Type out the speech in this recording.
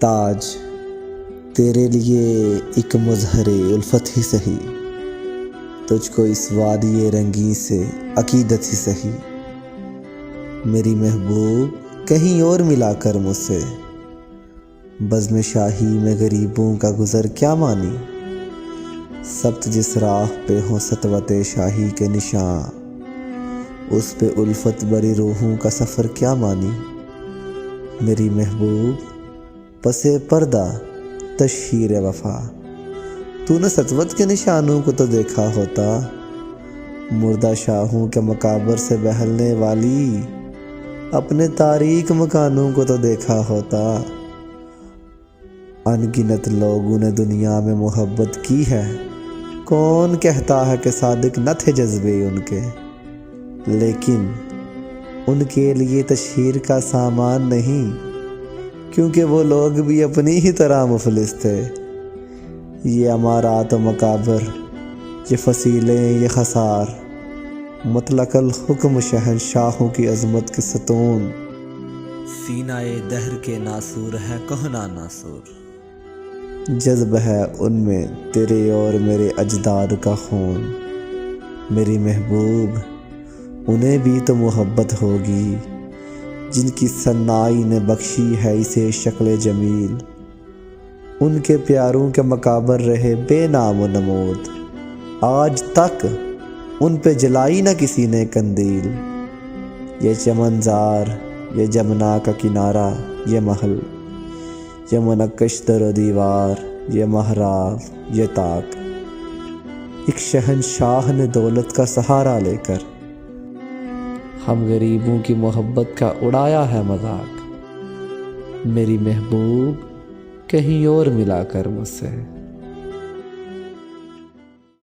تاج تیرے لیے ایک مظہر الفت ہی سہی، تجھ کو اس وادی رنگی سے عقیدت ہی سہی۔ میری محبوب کہیں اور ملا کر مجھ سے، بزم شاہی میں غریبوں کا گزر کیا مانی۔ سبت جس راہ پہ ہوں سطوت شاہی کے نشاں، اس پہ الفت بری روحوں کا سفر کیا مانی۔ میری محبوب پس پردہ تشہیر وفا، تو نے سطوت کے نشانوں کو تو دیکھا ہوتا، مردہ شاہوں کے مقابر سے بہلنے والی اپنے تاریک مکانوں کو تو دیکھا ہوتا۔ ان گنت لوگوں نے دنیا میں محبت کی ہے، کون کہتا ہے کہ صادق نہ تھے جذبے ان کے، لیکن ان کے لیے تشہیر کا سامان نہیں، کیونکہ وہ لوگ بھی اپنی ہی طرح مفلس تھے۔ یہ امارات و مقابر، یہ فصیلیں، یہ خسار، مطلق الحکم شہنشاہوں کی عظمت کے ستون، سینہ دہر کے ناسور ہے کہنا ناسور۔ جذب ہے ان میں تیرے اور میرے اجداد کا خون۔ میری محبوب انہیں بھی تو محبت ہوگی جن کی صنائی نے بخشی ہے اسے شکل جمیل۔ ان کے پیاروں کے مقابر رہے بے نام و نمود، آج تک ان پہ جلائی نہ کسی نے قندیل۔ یہ چمنزار، یہ جمنا کا کنارہ، یہ محل، یہ منقش در و دیوار، یہ محراب، یہ طاق، ایک شہنشاہ نے دولت کا سہارا لے کر ہم غریبوں کی محبت کا اڑایا ہے مذاق۔ میری محبوب کہیں اور ملا کر مجھ سے۔